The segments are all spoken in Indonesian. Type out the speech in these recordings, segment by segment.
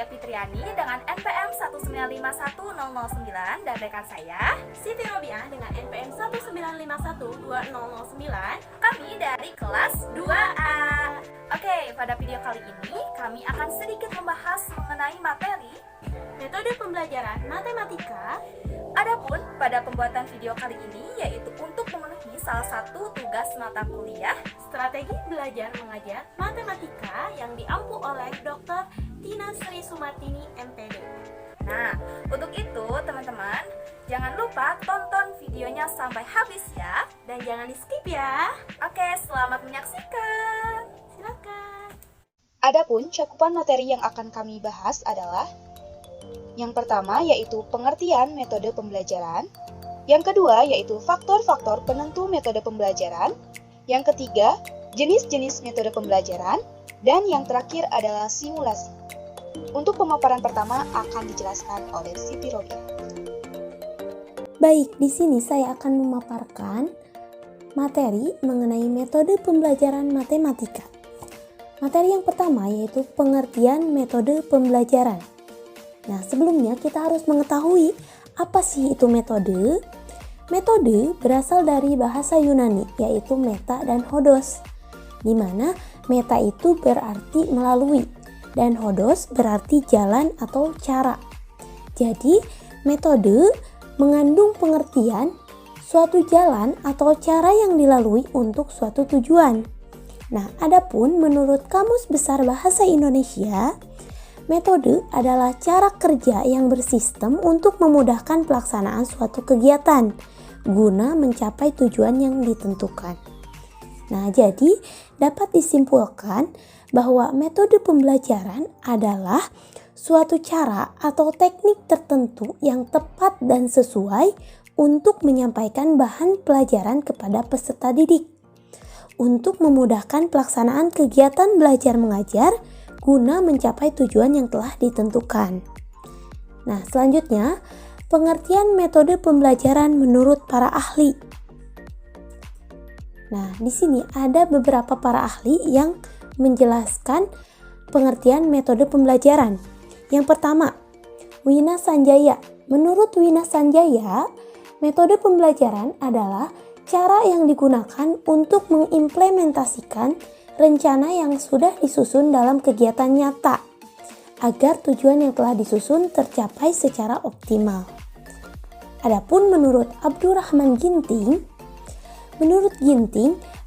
Dea Fitriani dengan NPM 1951009 dan rekan saya Siti Robiah dengan NPM 1951209. Kami dari kelas 2A. Oke, pada video kali ini kami akan sedikit membahas mengenai materi metode pembelajaran matematika. Adapun pada pembuatan video kali ini yaitu untuk memenuhi salah satu tugas mata kuliah Strategi belajar mengajar matematika yang diampu oleh Dr. Tina Sri Sumartini MPD. Nah, untuk itu teman-teman, jangan lupa tonton videonya sampai habis ya. Dan jangan di skip ya. Oke, selamat menyaksikan. Silakan. Adapun cakupan materi yang akan kami bahas adalah yang pertama yaitu pengertian metode pembelajaran, yang kedua yaitu faktor-faktor penentu metode pembelajaran, yang ketiga jenis-jenis metode pembelajaran, dan yang terakhir adalah simulasi. Untuk pemaparan pertama akan dijelaskan oleh Siti Robiah. Baik, di sini saya akan memaparkan materi mengenai metode pembelajaran matematika. Materi yang pertama yaitu pengertian metode pembelajaran. Nah, sebelumnya kita harus mengetahui apa sih itu metode. Metode berasal dari bahasa Yunani yaitu meta dan hodos, di mana meta itu berarti melalui dan hodos berarti jalan atau cara. Jadi, metode mengandung pengertian suatu jalan atau cara yang dilalui untuk suatu tujuan. Nah, adapun menurut Kamus Besar Bahasa Indonesia, metode adalah cara kerja yang bersistem untuk memudahkan pelaksanaan suatu kegiatan guna mencapai tujuan yang ditentukan. Nah, jadi dapat disimpulkan bahwa metode pembelajaran adalah suatu cara atau teknik tertentu yang tepat dan sesuai untuk menyampaikan bahan pelajaran kepada peserta didik untuk memudahkan pelaksanaan kegiatan belajar mengajar guna mencapai tujuan yang telah ditentukan. Nah, selanjutnya, pengertian metode pembelajaran menurut para ahli. Nah, di sini ada beberapa para ahli yang menjelaskan pengertian metode pembelajaran. Yang pertama, Wina Sanjaya. Menurut Wina Sanjaya, metode pembelajaran adalah cara yang digunakan untuk mengimplementasikan rencana yang sudah disusun dalam kegiatan nyata agar tujuan yang telah disusun tercapai secara optimal. Adapun menurut Abdurrahman Ginting,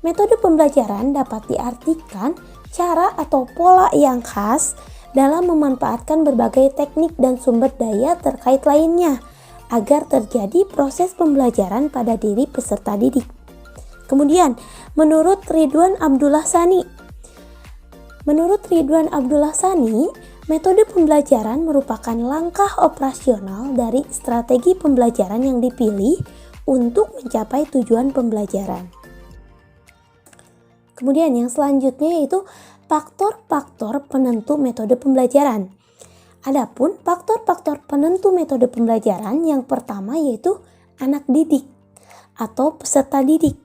metode pembelajaran dapat diartikan cara atau pola yang khas dalam memanfaatkan berbagai teknik dan sumber daya terkait lainnya agar terjadi proses pembelajaran pada diri peserta didik. Kemudian, menurut Ridwan Abdullah Sani, metode pembelajaran merupakan langkah operasional dari strategi pembelajaran yang dipilih untuk mencapai tujuan pembelajaran. Kemudian yang selanjutnya yaitu faktor-faktor penentu metode pembelajaran. Adapun faktor-faktor penentu metode pembelajaran yang pertama yaitu anak didik atau peserta didik.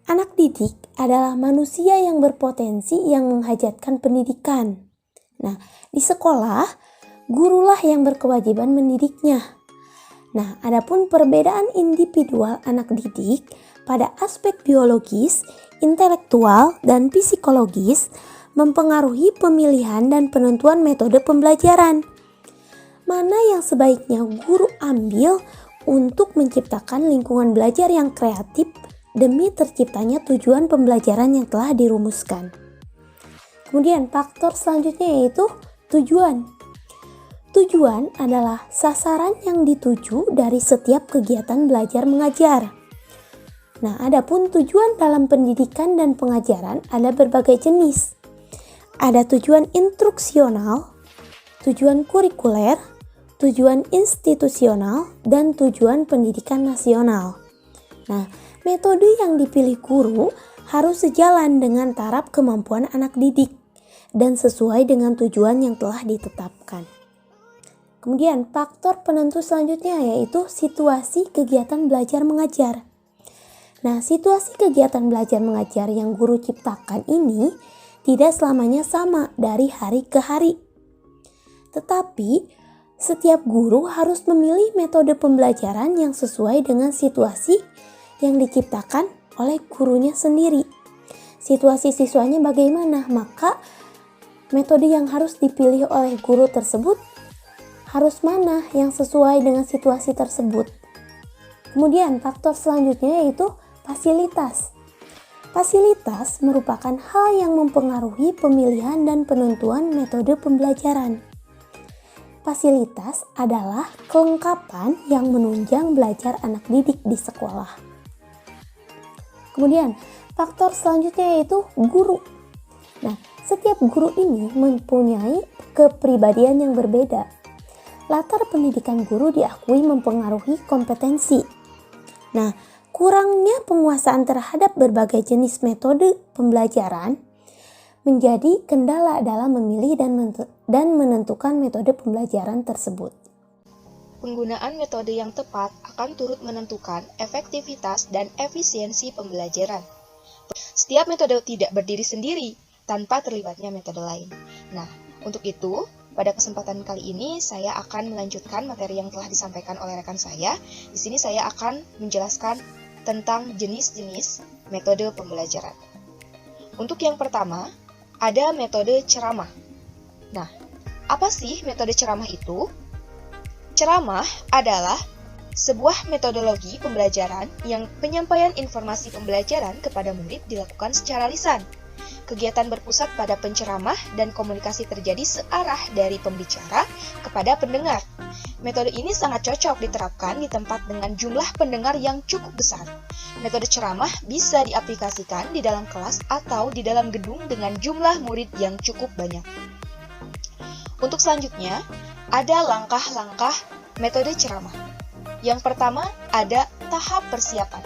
Anak didik adalah manusia yang berpotensi yang menghajatkan pendidikan. Nah, di sekolah, gurulah yang berkewajiban mendidiknya. Nah, adapun perbedaan individual anak didik pada aspek biologis, intelektual, dan psikologis mempengaruhi pemilihan dan penentuan metode pembelajaran. Mana yang sebaiknya guru ambil untuk menciptakan lingkungan belajar yang kreatif demi terciptanya tujuan pembelajaran yang telah dirumuskan. Kemudian faktor selanjutnya yaitu tujuan. Tujuan adalah sasaran yang dituju dari setiap kegiatan belajar mengajar. Nah, adapun tujuan dalam pendidikan dan pengajaran ada berbagai jenis. Ada tujuan instruksional, tujuan kurikuler, tujuan institusional, dan tujuan pendidikan nasional. Nah, metode yang dipilih guru harus sejalan dengan taraf kemampuan anak didik dan sesuai dengan tujuan yang telah ditetapkan. Kemudian faktor penentu selanjutnya yaitu situasi kegiatan belajar mengajar. Nah, situasi kegiatan belajar mengajar yang guru ciptakan ini tidak selamanya sama dari hari ke hari. Tetapi, setiap guru harus memilih metode pembelajaran yang sesuai dengan situasi yang diciptakan oleh gurunya sendiri. Situasi siswanya bagaimana, maka metode yang harus dipilih oleh guru tersebut harus mana yang sesuai dengan situasi tersebut. Kemudian faktor selanjutnya yaitu fasilitas. Fasilitas merupakan hal yang mempengaruhi pemilihan dan penentuan metode pembelajaran. Fasilitas adalah kelengkapan yang menunjang belajar anak didik di sekolah. Kemudian faktor selanjutnya yaitu guru. Nah, setiap guru ini mempunyai kepribadian yang berbeda. Latar pendidikan guru diakui mempengaruhi kompetensi. Nah, kurangnya penguasaan terhadap berbagai jenis metode pembelajaran menjadi kendala dalam memilih dan menentukan metode pembelajaran tersebut. Penggunaan metode yang tepat akan turut menentukan efektivitas dan efisiensi pembelajaran. Setiap metode tidak berdiri sendiri tanpa terlibatnya metode lain. Nah, untuk itu, pada kesempatan kali ini saya akan melanjutkan materi yang telah disampaikan oleh rekan saya. Di sini saya akan menjelaskan tentang jenis-jenis metode pembelajaran. Untuk yang pertama, ada metode ceramah. Nah, apa sih metode ceramah itu? Ceramah adalah sebuah metodologi pembelajaran yang penyampaian informasi pembelajaran kepada murid dilakukan secara lisan. Kegiatan berpusat pada penceramah dan komunikasi terjadi searah dari pembicara kepada pendengar. Metode ini sangat cocok diterapkan di tempat dengan jumlah pendengar yang cukup besar. Metode ceramah bisa diaplikasikan di dalam kelas atau di dalam gedung dengan jumlah murid yang cukup banyak. Untuk selanjutnya, ada langkah-langkah metode ceramah. Yang pertama, ada tahap persiapan.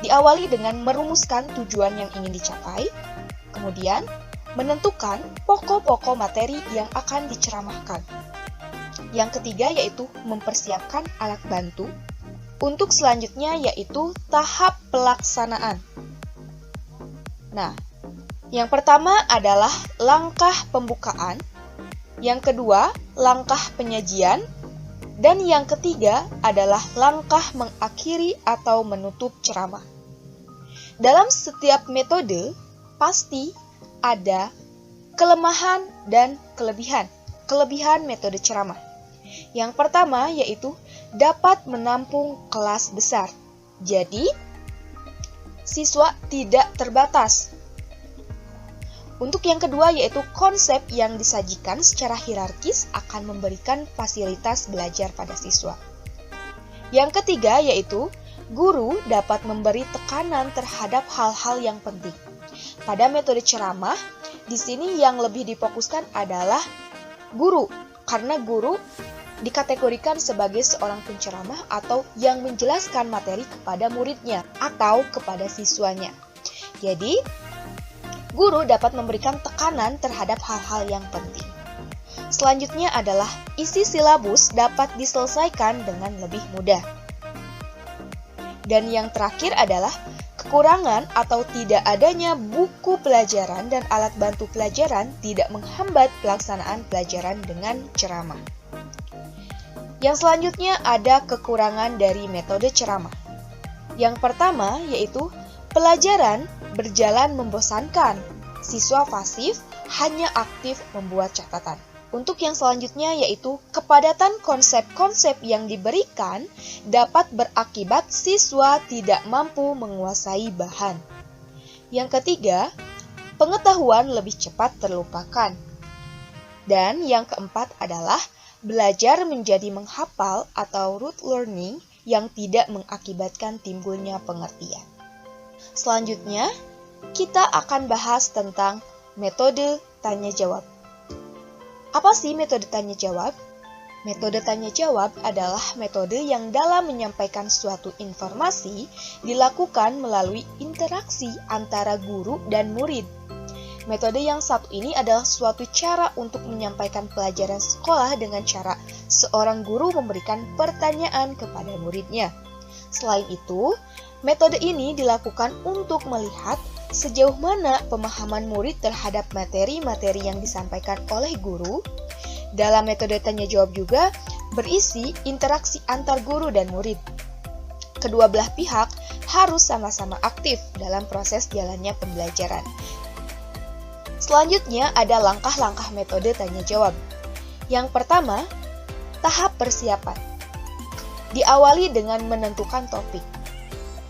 Diawali dengan merumuskan tujuan yang ingin dicapai, kemudian menentukan pokok-pokok materi yang akan diceramahkan. Yang ketiga yaitu mempersiapkan alat bantu. Untuk selanjutnya yaitu tahap pelaksanaan. Nah, yang pertama adalah langkah pembukaan, yang kedua langkah penyajian, dan yang ketiga adalah langkah mengakhiri atau menutup ceramah. Dalam setiap metode, pasti ada kelemahan dan kelebihan metode ceramah. Yang pertama yaitu dapat menampung kelas besar. Jadi, siswa tidak terbatas. Untuk yang kedua yaitu konsep yang disajikan secara hierarkis akan memberikan fasilitas belajar pada siswa. Yang ketiga yaitu guru dapat memberi tekanan terhadap hal-hal yang penting. Pada metode ceramah, di sini yang lebih difokuskan adalah guru, karena guru dikategorikan sebagai seorang penceramah atau yang menjelaskan materi kepada muridnya atau kepada siswanya. Jadi, guru dapat memberikan tekanan terhadap hal-hal yang penting. Selanjutnya adalah isi silabus dapat diselesaikan dengan lebih mudah. Dan yang terakhir adalah kekurangan atau tidak adanya buku pelajaran dan alat bantu pelajaran tidak menghambat pelaksanaan pelajaran dengan ceramah. Yang selanjutnya ada kekurangan dari metode ceramah. Yang pertama yaitu pelajaran berjalan membosankan. Siswa pasif hanya aktif membuat catatan. Untuk yang selanjutnya yaitu kepadatan konsep-konsep yang diberikan dapat berakibat siswa tidak mampu menguasai bahan. Yang ketiga, pengetahuan lebih cepat terlupakan. Dan yang keempat adalah belajar menjadi menghafal atau rote learning yang tidak mengakibatkan timbulnya pengertian. Selanjutnya, kita akan bahas tentang metode tanya-jawab. Apa sih metode tanya-jawab? Metode tanya-jawab adalah metode yang dalam menyampaikan suatu informasi dilakukan melalui interaksi antara guru dan murid. Metode yang satu ini adalah suatu cara untuk menyampaikan pelajaran sekolah dengan cara seorang guru memberikan pertanyaan kepada muridnya. Selain itu, metode ini dilakukan untuk melihat sejauh mana pemahaman murid terhadap materi-materi yang disampaikan oleh guru, Dalam metode tanya jawab juga berisi interaksi antar guru dan murid. Kedua belah pihak harus sama-sama aktif dalam proses jalannya pembelajaran. Selanjutnya ada langkah-langkah metode tanya jawab. Yang pertama, tahap persiapan. Diawali dengan menentukan topik.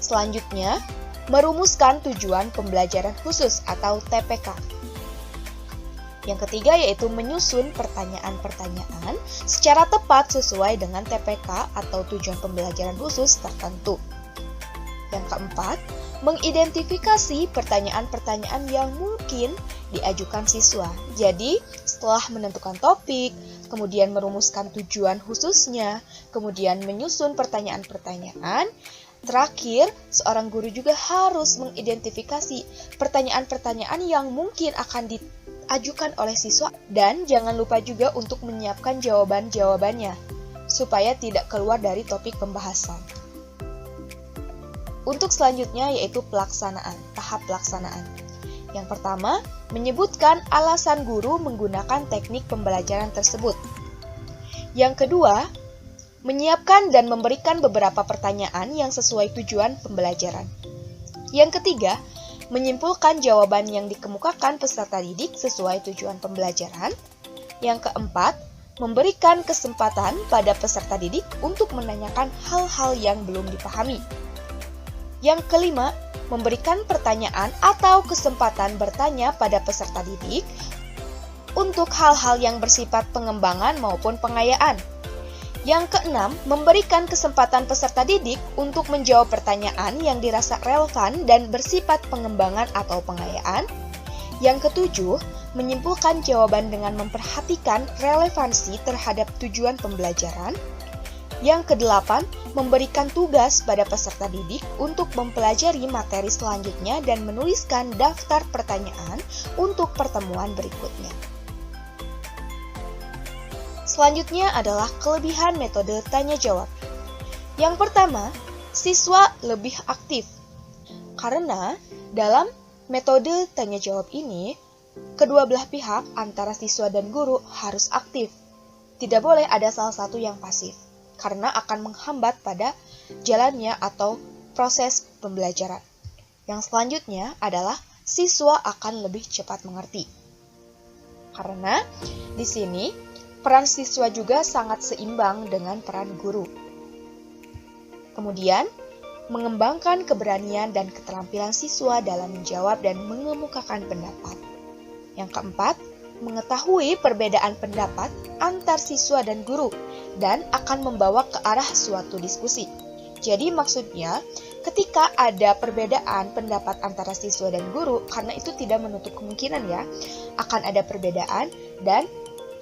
Selanjutnya, merumuskan tujuan pembelajaran khusus atau TPK. Yang ketiga yaitu menyusun pertanyaan-pertanyaan secara tepat sesuai dengan TPK atau tujuan pembelajaran khusus tertentu. Yang keempat, mengidentifikasi pertanyaan-pertanyaan yang mungkin diajukan siswa. Jadi, setelah menentukan topik, kemudian merumuskan tujuan khususnya, kemudian menyusun pertanyaan-pertanyaan, terakhir, seorang guru juga harus mengidentifikasi pertanyaan-pertanyaan yang mungkin akan diajukan oleh siswa dan jangan lupa juga untuk menyiapkan jawaban-jawabannya supaya tidak keluar dari topik pembahasan. Untuk selanjutnya yaitu pelaksanaan, tahap pelaksanaan. Yang pertama, menyebutkan alasan guru menggunakan teknik pembelajaran tersebut. Yang kedua, menyiapkan dan memberikan beberapa pertanyaan yang sesuai tujuan pembelajaran. Yang ketiga, menyimpulkan jawaban yang dikemukakan peserta didik sesuai tujuan pembelajaran. Yang keempat, memberikan kesempatan pada peserta didik untuk menanyakan hal-hal yang belum dipahami. Yang kelima, memberikan pertanyaan atau kesempatan bertanya pada peserta didik untuk hal-hal yang bersifat pengembangan maupun pengayaan. Yang keenam, memberikan kesempatan peserta didik untuk menjawab pertanyaan yang dirasa relevan dan bersifat pengembangan atau pengayaan. Yang ketujuh, menyimpulkan jawaban dengan memperhatikan relevansi terhadap tujuan pembelajaran. Yang kedelapan, memberikan tugas pada peserta didik untuk mempelajari materi selanjutnya dan menuliskan daftar pertanyaan untuk pertemuan berikutnya. Selanjutnya adalah kelebihan metode tanya jawab. Yang pertama, siswa lebih aktif. Karena dalam metode tanya jawab ini, kedua belah pihak antara siswa dan guru harus aktif. Tidak boleh ada salah satu yang pasif, karena akan menghambat pada jalannya atau proses pembelajaran. Yang selanjutnya adalah siswa akan lebih cepat mengerti. Karena di sini peran siswa juga sangat seimbang dengan peran guru. Kemudian, mengembangkan keberanian dan keterampilan siswa dalam menjawab dan mengemukakan pendapat. Yang keempat, mengetahui perbedaan pendapat antar siswa dan guru dan akan membawa ke arah suatu diskusi. Jadi maksudnya, ketika ada perbedaan pendapat antara siswa dan guru, karena itu tidak menutup kemungkinan ya, akan ada perbedaan dan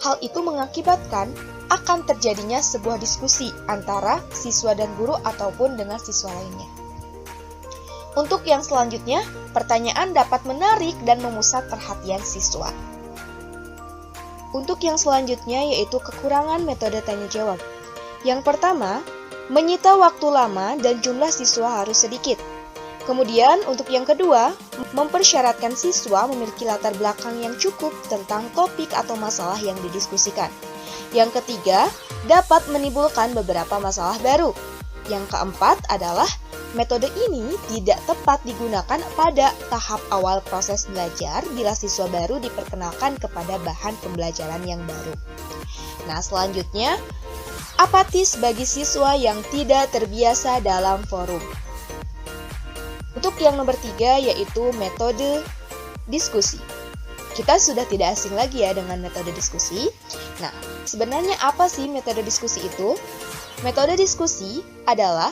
hal itu mengakibatkan akan terjadinya sebuah diskusi antara siswa dan guru ataupun dengan siswa lainnya. Untuk yang selanjutnya, pertanyaan dapat menarik dan memusat perhatian siswa. Untuk yang selanjutnya yaitu kekurangan metode tanya jawab. Yang pertama, menyita waktu lama dan jumlah siswa harus sedikit. Kemudian untuk yang kedua, mempersyaratkan siswa memiliki latar belakang yang cukup tentang topik atau masalah yang didiskusikan. Yang ketiga, dapat menimbulkan beberapa masalah baru. Yang keempat adalah metode ini tidak tepat digunakan pada tahap awal proses belajar bila siswa baru diperkenalkan kepada bahan pembelajaran yang baru. Nah, selanjutnya, apatis bagi siswa yang tidak terbiasa dalam forum. Untuk yang nomor 3 yaitu metode diskusi. Kita sudah tidak asing lagi ya dengan metode diskusi. Nah, sebenarnya apa sih metode diskusi itu? Metode diskusi adalah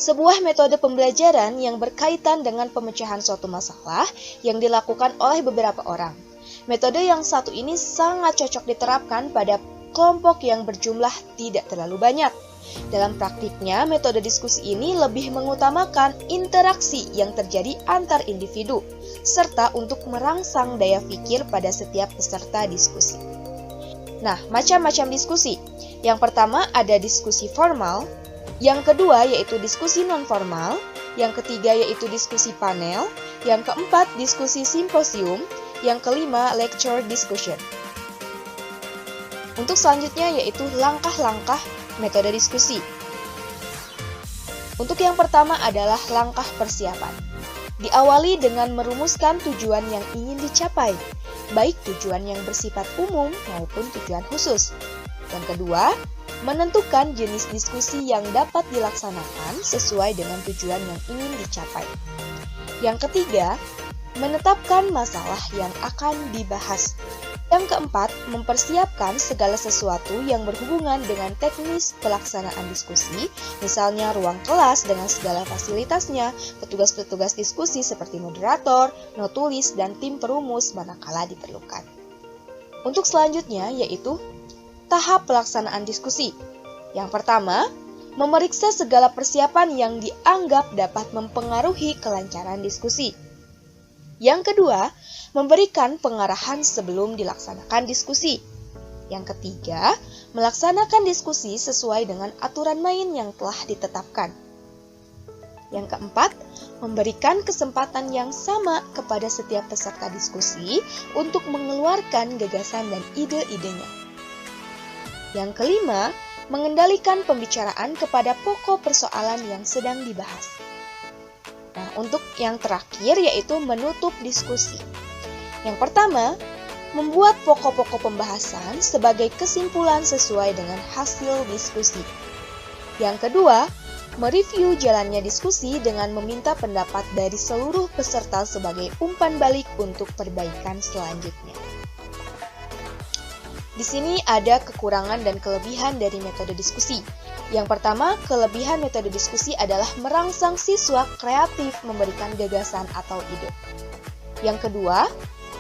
sebuah metode pembelajaran yang berkaitan dengan pemecahan suatu masalah yang dilakukan oleh beberapa orang. Metode yang satu ini sangat cocok diterapkan pada kelompok yang berjumlah tidak terlalu banyak. Dalam praktiknya, metode diskusi ini lebih mengutamakan interaksi yang terjadi antar individu, serta untuk merangsang daya pikir pada setiap peserta diskusi. Nah, macam-macam diskusi. Yang pertama ada diskusi formal, yang kedua yaitu diskusi non-formal, yang ketiga yaitu diskusi panel, yang keempat diskusi simposium, yang kelima lecture discussion. Untuk selanjutnya yaitu langkah-langkah metode diskusi. Untuk yang pertama adalah langkah persiapan. Diawali dengan merumuskan tujuan yang ingin dicapai, baik tujuan yang bersifat umum maupun tujuan khusus. Yang kedua, menentukan jenis diskusi yang dapat dilaksanakan sesuai dengan tujuan yang ingin dicapai. Yang ketiga, menetapkan masalah yang akan dibahas. Yang keempat, mempersiapkan segala sesuatu yang berhubungan dengan teknis pelaksanaan diskusi, misalnya ruang kelas dengan segala fasilitasnya, petugas-petugas diskusi seperti moderator, notulis, dan tim perumus manakala diperlukan. Untuk selanjutnya yaitu tahap pelaksanaan diskusi. Yang pertama, memeriksa segala persiapan yang dianggap dapat mempengaruhi kelancaran diskusi. Yang kedua, memberikan pengarahan sebelum dilaksanakan diskusi. Yang ketiga, melaksanakan diskusi sesuai dengan aturan main yang telah ditetapkan. Yang keempat, memberikan kesempatan yang sama kepada setiap peserta diskusi untuk mengeluarkan gagasan dan ide-idenya. Yang kelima, mengendalikan pembicaraan kepada pokok persoalan yang sedang dibahas. Nah, untuk yang terakhir yaitu menutup diskusi. Yang pertama, membuat pokok-pokok pembahasan sebagai kesimpulan sesuai dengan hasil diskusi. Yang kedua, mereview jalannya diskusi dengan meminta pendapat dari seluruh peserta sebagai umpan balik untuk perbaikan selanjutnya. Di sini ada kekurangan dan kelebihan dari metode diskusi. Yang pertama, kelebihan metode diskusi adalah merangsang siswa kreatif memberikan gagasan atau ide. Yang kedua,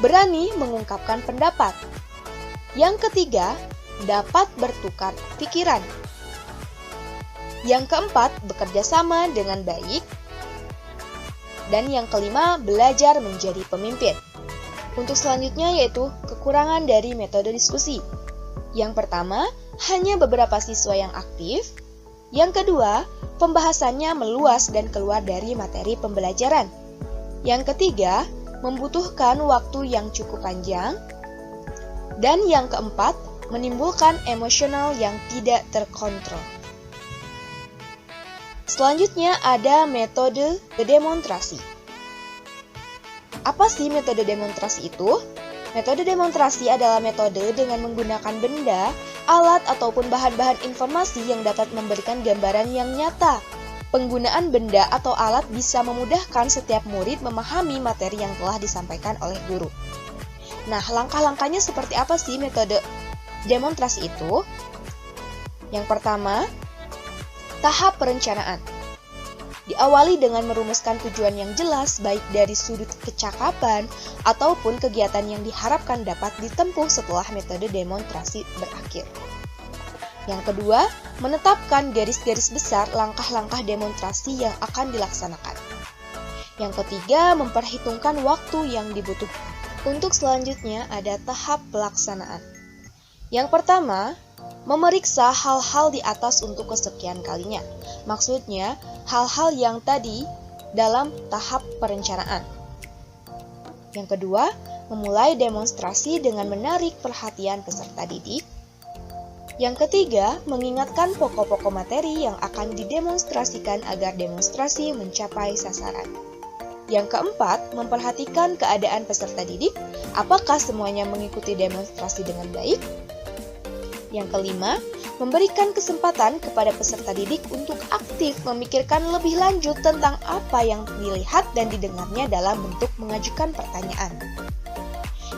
berani mengungkapkan pendapat. Yang ketiga, dapat bertukar pikiran. Yang keempat, bekerja sama dengan baik. Dan yang kelima, belajar menjadi pemimpin. Untuk selanjutnya yaitu kekurangan dari metode diskusi. Yang pertama, hanya beberapa siswa yang aktif. Yang kedua, pembahasannya meluas dan keluar dari materi pembelajaran. Yang ketiga, membutuhkan waktu yang cukup panjang. Dan yang keempat, menimbulkan emosional yang tidak terkontrol. Selanjutnya ada metode demonstrasi. Apa sih metode demonstrasi itu? Metode demonstrasi adalah metode dengan menggunakan benda, alat, ataupun bahan-bahan informasi yang dapat memberikan gambaran yang nyata. Penggunaan benda atau alat bisa memudahkan setiap murid memahami materi yang telah disampaikan oleh guru. Nah, langkah-langkahnya seperti apa sih metode demonstrasi itu? Yang pertama, tahap perencanaan. Diawali dengan merumuskan tujuan yang jelas baik dari sudut kecakapan ataupun kegiatan yang diharapkan dapat ditempuh setelah metode demonstrasi berakhir. Yang kedua, menetapkan garis-garis besar langkah-langkah demonstrasi yang akan dilaksanakan. Yang ketiga, memperhitungkan waktu yang dibutuhkan. Untuk selanjutnya ada tahap pelaksanaan. Yang pertama, memeriksa hal-hal di atas untuk kesekian kalinya. Maksudnya, hal-hal yang tadi dalam tahap perencanaan. Yang kedua, memulai demonstrasi dengan menarik perhatian peserta didik. Yang ketiga, mengingatkan pokok-pokok materi yang akan didemonstrasikan agar demonstrasi mencapai sasaran. Yang keempat, memperhatikan keadaan peserta didik, apakah semuanya mengikuti demonstrasi dengan baik. Yang kelima, memberikan kesempatan kepada peserta didik untuk aktif memikirkan lebih lanjut tentang apa yang dilihat dan didengarnya dalam bentuk mengajukan pertanyaan.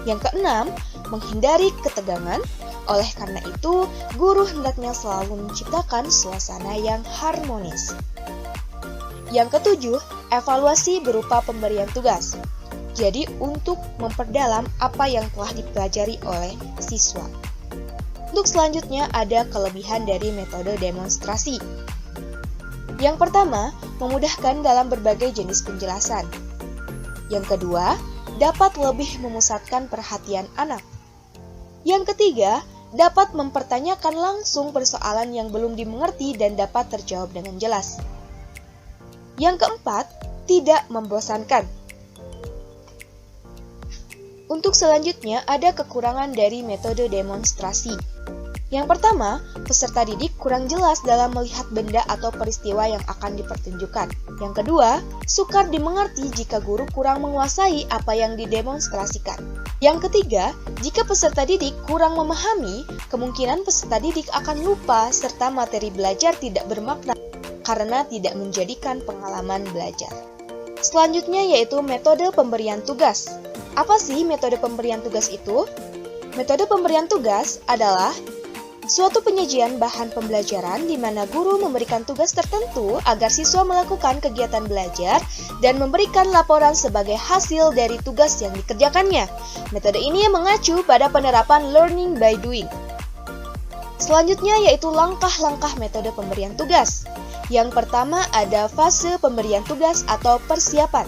Yang keenam, menghindari ketegangan. Oleh karena itu, guru hendaknya selalu menciptakan suasana yang harmonis. Yang ketujuh, evaluasi berupa pemberian tugas. Jadi, untuk memperdalam apa yang telah dipelajari oleh siswa. Untuk selanjutnya ada kelebihan dari metode demonstrasi. Yang pertama, memudahkan dalam berbagai jenis penjelasan. Yang kedua, dapat lebih memusatkan perhatian anak. Yang ketiga, dapat mempertanyakan langsung persoalan yang belum dimengerti dan dapat terjawab dengan jelas. Yang keempat, tidak membosankan. Untuk selanjutnya ada kekurangan dari metode demonstrasi. Yang pertama, peserta didik kurang jelas dalam melihat benda atau peristiwa yang akan dipertunjukkan. Yang kedua, sukar dimengerti jika guru kurang menguasai apa yang didemonstrasikan. Yang ketiga, jika peserta didik kurang memahami, kemungkinan peserta didik akan lupa serta materi belajar tidak bermakna karena tidak menjadikan pengalaman belajar. Selanjutnya yaitu metode pemberian tugas. Apa sih metode pemberian tugas itu? Metode pemberian tugas adalah suatu penyajian bahan pembelajaran di mana guru memberikan tugas tertentu agar siswa melakukan kegiatan belajar dan memberikan laporan sebagai hasil dari tugas yang dikerjakannya. Metode ini mengacu pada penerapan learning by doing. Selanjutnya yaitu langkah-langkah metode pemberian tugas. Yang pertama ada fase pemberian tugas atau persiapan.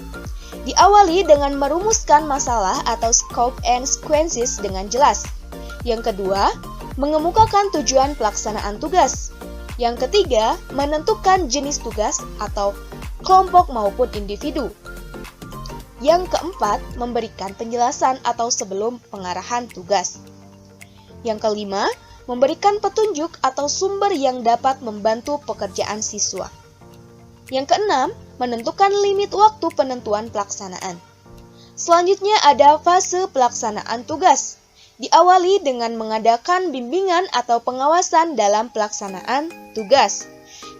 Diawali dengan merumuskan masalah atau scope and sequences dengan jelas. Yang kedua, mengemukakan tujuan pelaksanaan tugas. Yang ketiga, menentukan jenis tugas atau kelompok maupun individu. Yang keempat, memberikan penjelasan atau sebelum pengarahan tugas. Yang kelima, memberikan petunjuk atau sumber yang dapat membantu pekerjaan siswa. Yang keenam, menentukan limit waktu penentuan pelaksanaan. Selanjutnya ada fase pelaksanaan tugas. Diawali dengan mengadakan bimbingan atau pengawasan dalam pelaksanaan tugas.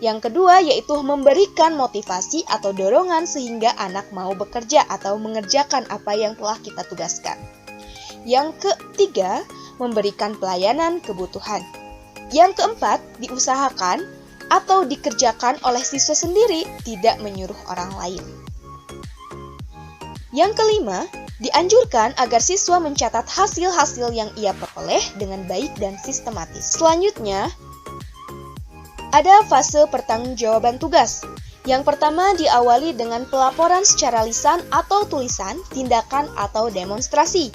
Yang kedua yaitu memberikan motivasi atau dorongan sehingga anak mau bekerja atau mengerjakan apa yang telah kita tugaskan. Yang ketiga, memberikan pelayanan kebutuhan. Yang keempat, diusahakan atau dikerjakan oleh siswa sendiri, tidak menyuruh orang lain. Yang kelima, dianjurkan agar siswa mencatat hasil-hasil yang ia peroleh dengan baik dan sistematis. Selanjutnya, ada fase pertanggungjawaban tugas. Yang pertama diawali dengan pelaporan secara lisan atau tulisan, tindakan atau demonstrasi.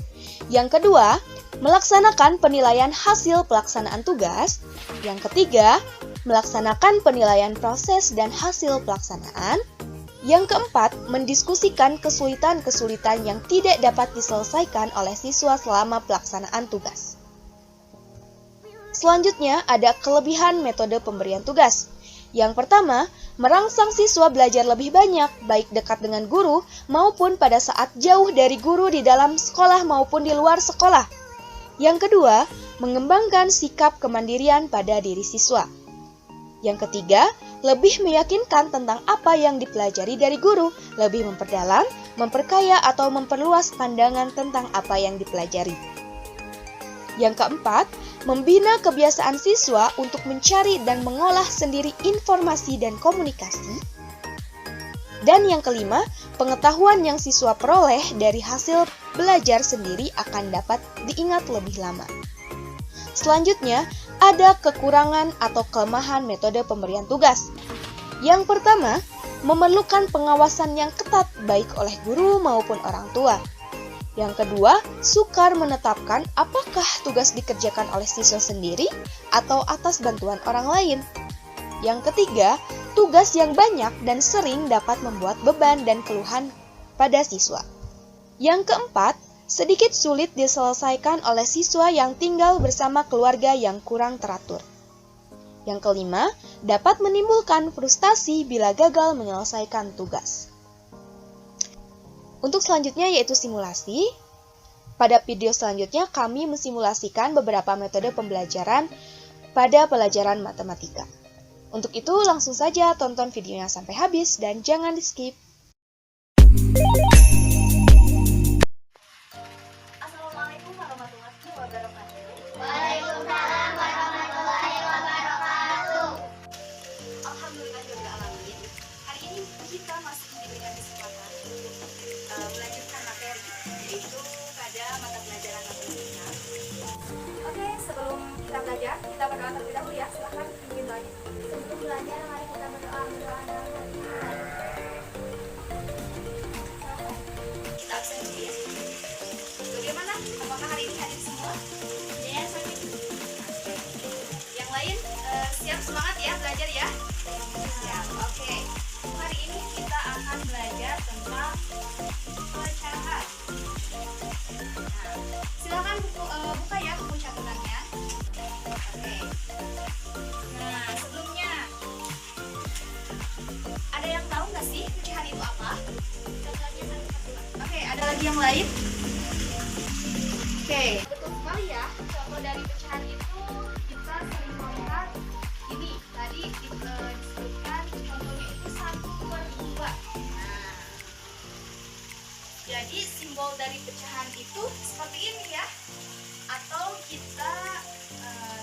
Yang kedua, melaksanakan penilaian hasil pelaksanaan tugas. Yang ketiga, melaksanakan penilaian proses dan hasil pelaksanaan. Yang keempat, mendiskusikan kesulitan-kesulitan yang tidak dapat diselesaikan oleh siswa selama pelaksanaan tugas. Selanjutnya, ada kelebihan metode pemberian tugas. Yang pertama, merangsang siswa belajar lebih banyak, baik dekat dengan guru maupun pada saat jauh dari guru di dalam sekolah maupun di luar sekolah. Yang kedua, mengembangkan sikap kemandirian pada diri siswa. Yang ketiga, lebih meyakinkan tentang apa yang dipelajari dari guru, lebih memperdalam, memperkaya atau memperluas pandangan tentang apa yang dipelajari. Yang keempat, membina kebiasaan siswa untuk mencari dan mengolah sendiri informasi dan komunikasi. Dan yang kelima, pengetahuan yang siswa peroleh dari hasil belajar sendiri akan dapat diingat lebih lama. Selanjutnya, ada kekurangan atau kelemahan metode pemberian tugas. Yang pertama, memerlukan pengawasan yang ketat baik oleh guru maupun orang tua. Yang kedua, sukar menetapkan apakah tugas dikerjakan oleh siswa sendiri atau atas bantuan orang lain. Yang ketiga, tugas yang banyak dan sering dapat membuat beban dan keluhan pada siswa. Yang keempat, sedikit sulit diselesaikan oleh siswa yang tinggal bersama keluarga yang kurang teratur. Yang kelima, dapat menimbulkan frustasi bila gagal menyelesaikan tugas. Untuk selanjutnya yaitu simulasi. Pada video selanjutnya kami mensimulasikan beberapa metode pembelajaran pada pelajaran matematika. Untuk itu langsung saja tonton videonya sampai habis dan jangan di-skip. Assalamualaikum warahmatullahi wabarakatuh. Waalaikumsalam warahmatullahi wabarakatuh. Alhamdulillahirrahmanirrahim. Hari ini kita masih diberikan kesempatan untuk melanjutkan materi, yaitu pada mata pelajaran matematika. Oke, sebelum kita belajar, kita berdoa terlebih dahulu ya. Silahkan mungkin doanya. Sebelum belajar, mari kita berdoa dalam hati. Kita absen dulu ya. Bagaimana? Apakah hari ini hadir semua? Ya, sampai Yang lain siap semangat ya belajar ya? Siap, oke. Hari ini kita akan belajar tentang pecahan. Nah, silakan buka ya buku catatannya. Oke. lagi yang lain? Oke, betul sekali ya. Contoh dari pecahan itu kita sering melihat ini tadi disebutkan contohnya itu 1/2. Nah, jadi simbol dari pecahan itu seperti ini ya. Atau kita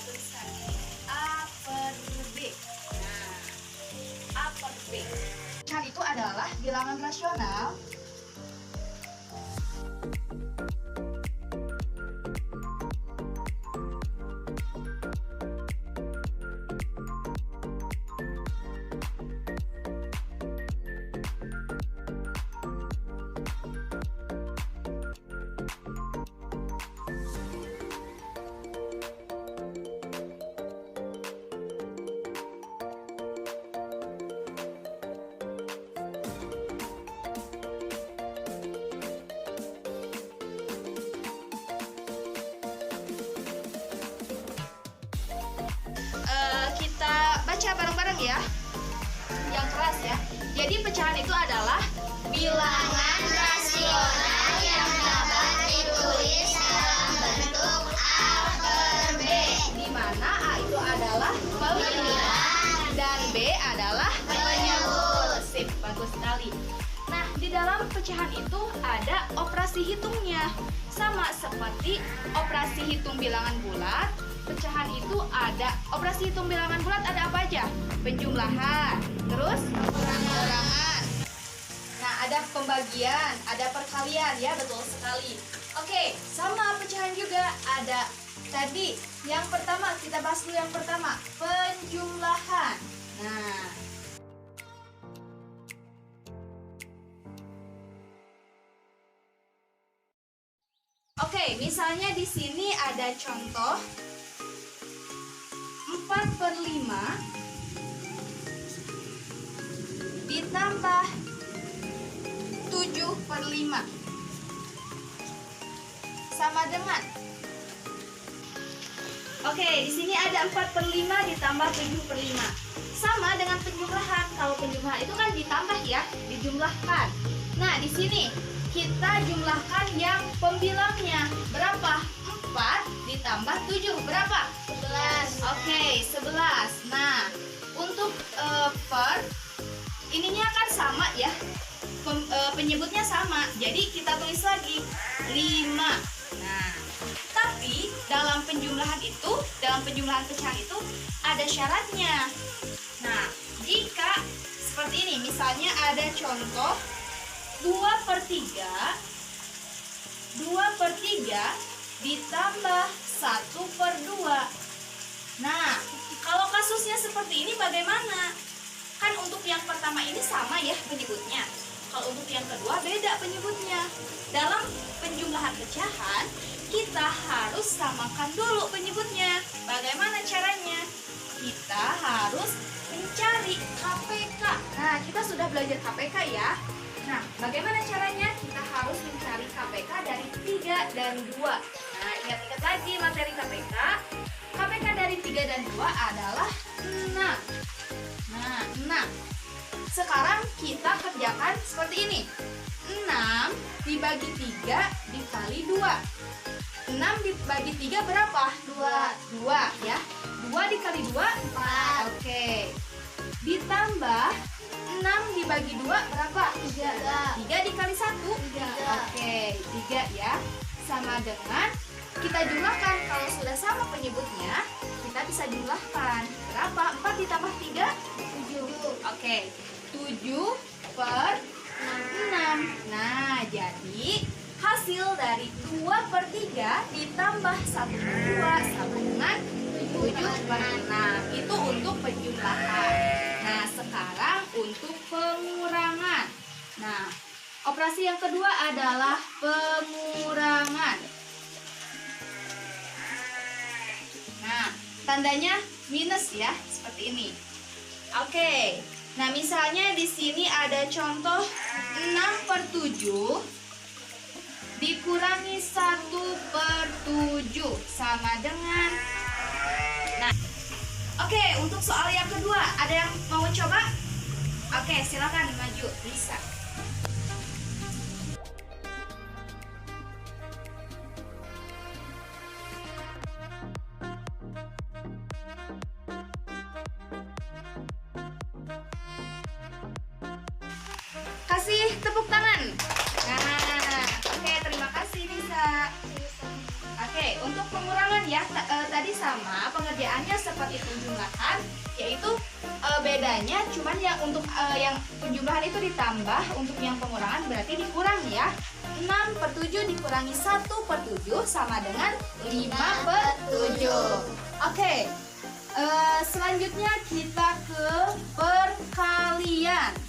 tuliskan ini A/B. Nah, A/B. Pecahan itu adalah bilangan rasional. Kita baca bareng-bareng ya, yang keras ya. Jadi pecahan itu adalah bilangan rasional yang dapat ditulis dalam bentuk A/B, di mana A itu adalah pembilang dan B adalah penyebut. Sip, bagus sekali. Nah, di dalam pecahan itu ada operasi hitungnya. Sama seperti operasi hitung bilangan bulat, pecahan itu ada operasi hitung bilangan bulat ada apa aja? Penjumlahan, terus pengurangan. Nah, ada pembagian, ada perkalian ya, betul sekali. Oke, sama pecahan juga ada tadi. Yang pertama, kita bahas dulu yang pertama, penjumlahan. Nah, oke, misalnya di sini ada contoh 4/5 ditambah 7/5 sama dengan. Oke, di sini ada 4/5 ditambah 7/5 sama dengan penjumlahan. Kalau penjumlahan itu kan ditambah ya, dijumlahkan. Nah, di sini kita jumlahkan yang pembilangnya. Berapa? 4 ditambah 7 berapa? 11. Oke, 11. Nah, untuk per ininya kan sama ya, penyebutnya sama, jadi kita tulis lagi 5. Nah, tapi dalam penjumlahan itu, dalam penjumlahan pecahan itu ada syaratnya. Nah, jika seperti ini, misalnya ada contoh 2/3 ditambah 1/2. Nah, kalau kasusnya seperti ini bagaimana? Kan untuk yang pertama ini sama ya penyebutnya. Kalau untuk yang kedua beda penyebutnya. Dalam penjumlahan pecahan, kita harus samakan dulu penyebutnya. Bagaimana caranya? Kita harus mencari KPK. Nah, kita sudah belajar KPK ya. Nah, bagaimana caranya? Kita harus mencari KPK dari 3 dan 2. Nah, ingat-ingat lagi materi KPK. KPK dari 3 dan 2 adalah 6. Nah, 6. Sekarang kita kerjakan seperti ini. 6 dibagi 3 dikali 2. 6 dibagi 3 berapa? 2 ya. 2 dikali 2, 4. Oke. Ditambah 6 dibagi 2 berapa? 3 dikali 1? 3. Oke, 3 ya. Sama dengan kita jumlahkan. Kalau sudah sama penyebutnya, kita bisa jumlahkan. Berapa? 4 ditambah 3? 7. Oke, 7/6. Nah, jadi hasil dari 2/3 ditambah 1/2 sama dengan 7/6. Itu untuk penjumlahan. Nah, sekarang untuk pengurangan. Nah, operasi yang kedua adalah pengurangan. Nah, tandanya minus ya, seperti ini. Oke. Nah, misalnya di sini ada contoh 6/7 dikurangi 1/7 sama dengan. Nah, oke, untuk soal yang kedua, ada yang mau coba? Oke, silakan maju, bisa. kasih tepuk tangan. Nah, oke, terima kasih Nisa. Oke, untuk pengurangan ya, tadi sama pengerjaannya seperti penjumlahan, yaitu bedanya cuman yang untuk yang penjumlahan itu ditambah, untuk yang pengurangan berarti dikurangi ya. 6/7 dikurangi 1/7 sama dengan 5/7. Oke, selanjutnya kita ke perkalian.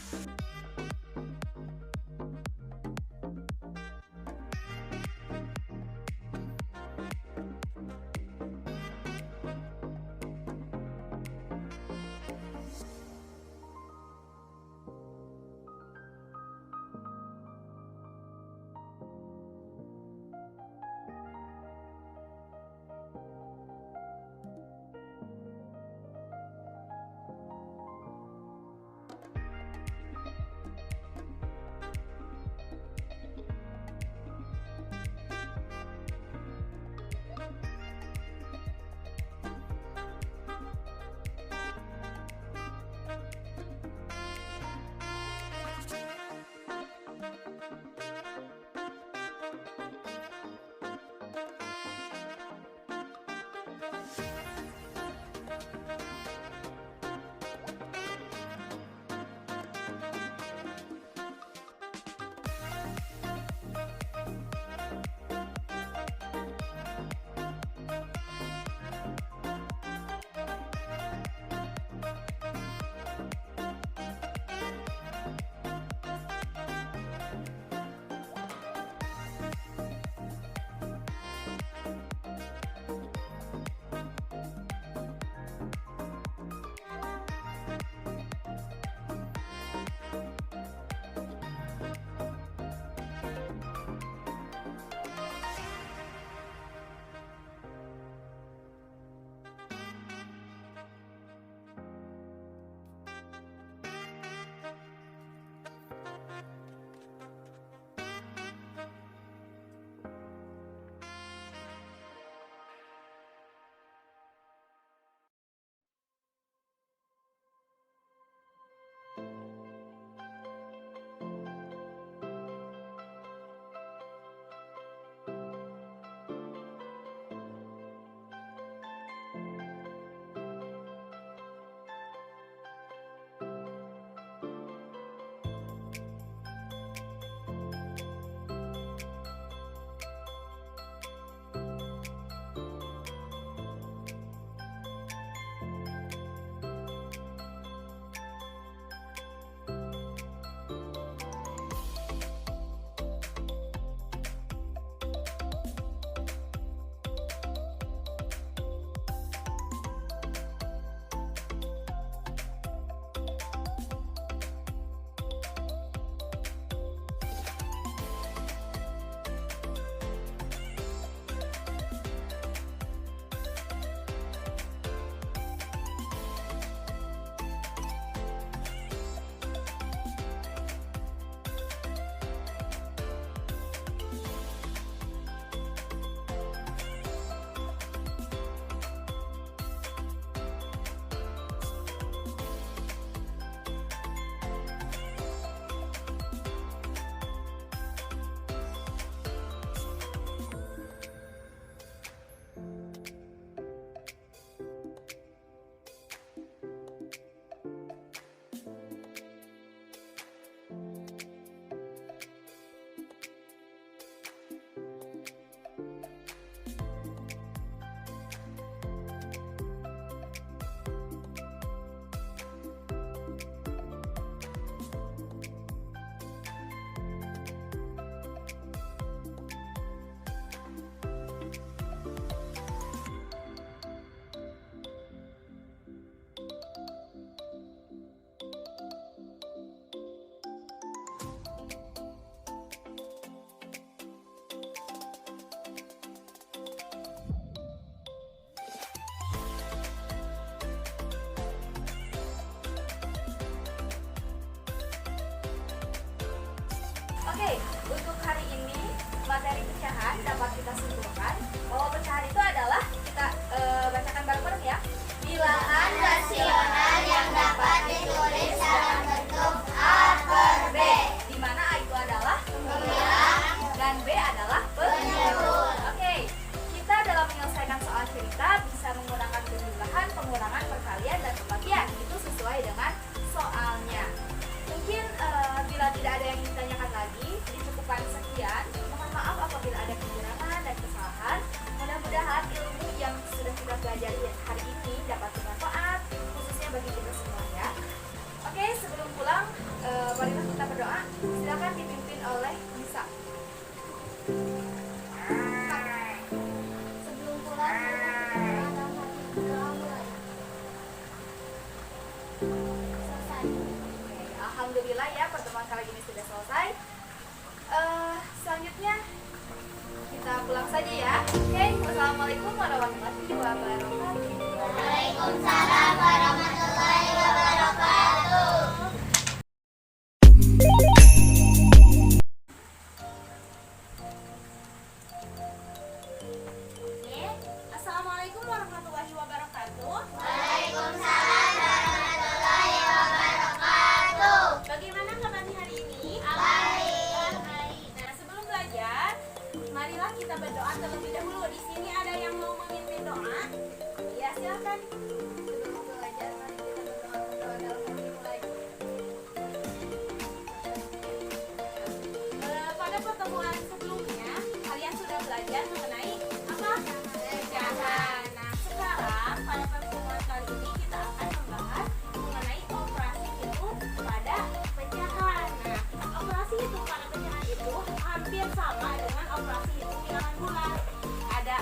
Oke, untuk hari ini materi pecahan dapat kita simpulkan bahwa pecahan itu adalah kita bacakan bareng-bareng ya. Bilangan rasional yang dapat ditulis dalam bentuk A per B. Di mana pertemuan kali ini sudah selesai. Selanjutnya kita pulang saja ya. Oke, wassalamualaikum warahmatullahi wabarakatuh. Waalaikumsalam warahmatullahi wabarakatuh. Oke, Assalamualaikum warahmatullahi wabarakatuh. Waalaikumsalam warahmatullahi wabarakatuh. Bagaimana kabarnya hari ini? Baik. Nah, sebelum belajar, marilah kita berdoa terlebih dahulu. Di sini ada yang mau memimpin doa? Ya, silakan. Sebelum belajar, mari kita berdoa dalam mulai. Pada pertemuan sebelumnya, kalian sudah belajar mengenai apa? Pecahan. Nah, sekarang pada pertemuan kali ini kita akan membahas mengenai operasi hitung pada pecahan. Nah, operasi hitung pada pecahan itu hampir sama dengan operasi hitung bilangan bulat. Ada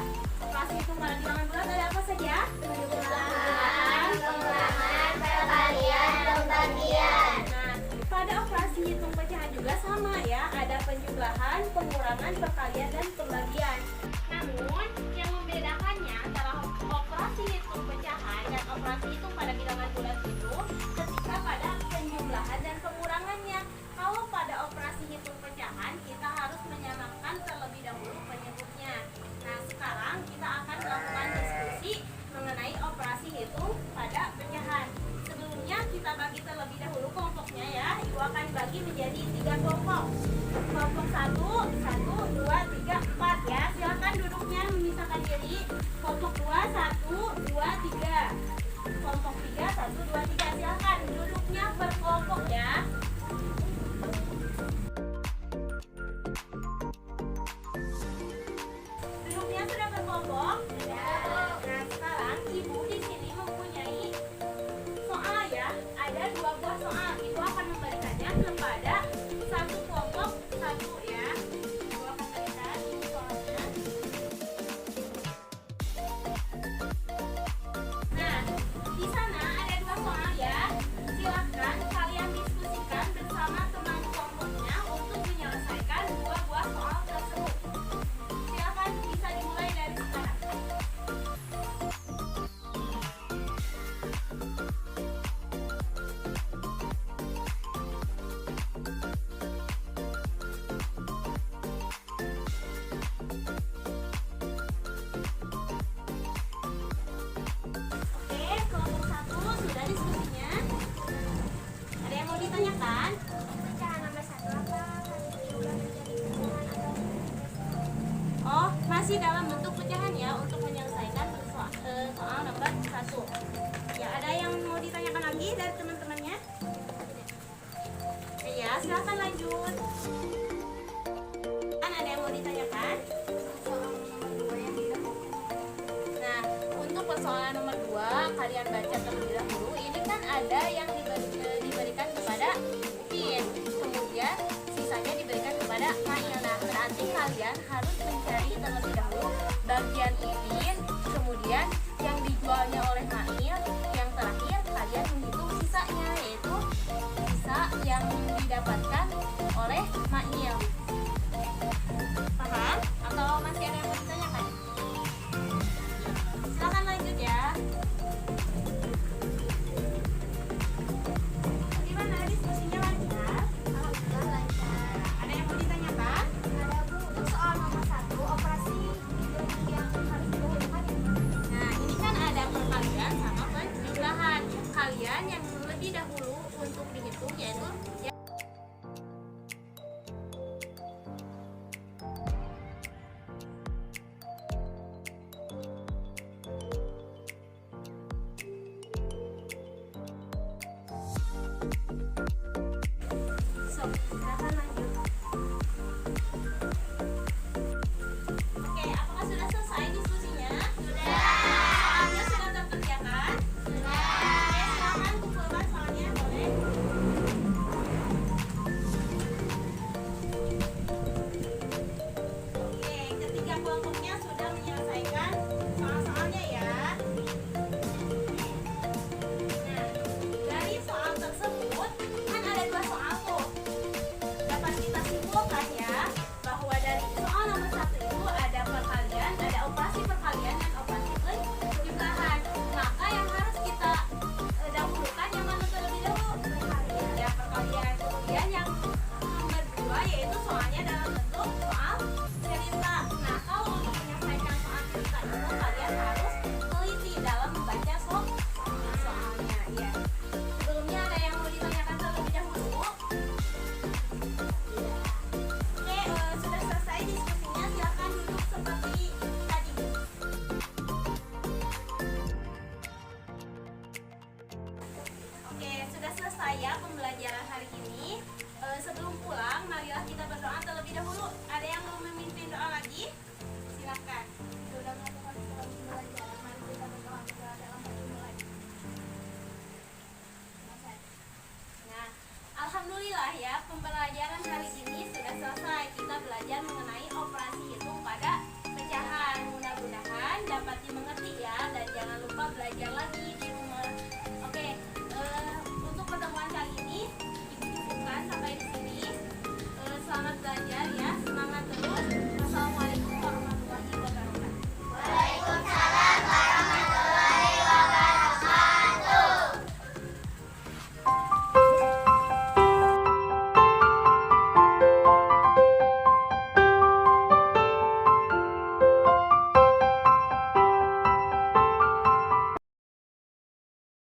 operasi hitung pada bilangan bulat ada apa saja? Pengulangan, perkalian, pembagian. Nah, pada operasi hitung pecahan juga sama ya, ada penjumlahan, pengurangan, perkalian, dan pembagian. Namun, yang membedakannya antara operasi hitung pecahan dan operasi hitung pada bilangan bulat itu ketika pada penjumlahan dan pengurangannya. Kalau pada operasi hitung pecahan, kita harus menyamakan terlebih dahulu penyebutnya. Nah, sekarang kita akan melakukan diskusi mengenai operasi hitung pada pecahan. Sebelumnya kita bagi terlebih dahulu kelompoknya ya. Ibu akan bagi menjadi 3 kelompok. Kelompok 1, 1, 2, 3, 4 ya. Silakan duduknya memisahkan diri. Kelompok 2, 1, 2, 3. Kelompok 3, 1, 2, 3. Silakan duduknya per kelompok ya. Duduknya sudah berkelompok? Nah, sekarang ibu di sini mempunyai soal ya. Ada 2 buah soal. Ibu akan memberikannya kepada satu kelompok satu ya. Ibu akan berikan soalnya. Nah, di sana ada 2 soal ya. Silakan kalian diskusikan bersama teman kelompoknya untuk menyelesaikan 2 buah soal tersebut. Silakan bisa dimulai dari sekarang. Oke, kelompok 1 sudah diskusinya. Ada yang mau ditanyakan? Pecahan nomor 1 apa? Diulang menjadi pecahan atau Oh, masih dalam bentuk pecahan ya untuk menyelesaikan soal nomor 1. Ya, ada yang mau ditanyakan lagi dari teman-temannya? Ya, silakan lanjut. Kan ada yang mau ditanyakan? Soal nomor 2 yang didahulukan. Nah, untuk persoalan nomor 2, kalian baca terlebih dahulu. Ini kan ada yang diberikan kepada Upin, kemudian sisanya diberikan kepada Mail. Nah, berarti kalian harus mencari terlebih dahulu bagian Upin, kemudian yang dijualnya oleh Mail, yang terakhir kalian menghitung sisanya, yaitu sisa yang didapatkan oleh Mail. Paham? Atau masih ada yang mau ditanyakan? Silakan lanjut ya. Bagaimana diskusinya lancar? Alhamdulillah lancar. Ada yang mau ditanyakan? Ada Bu, untuk soal nomor 1 operasi hitung yang harus didahulukan ya pembelajaran hari ini. Sebelum pulang, marilah kita berdoa terlebih dahulu. Ada yang mau memimpin doa lagi? Silakan. Sudah melakukan dalam pembelajaran, mari kita berdoa dalam pertemuan. Nah, alhamdulillah ya pembelajaran hari ini sudah selesai. Kita belajar mengenai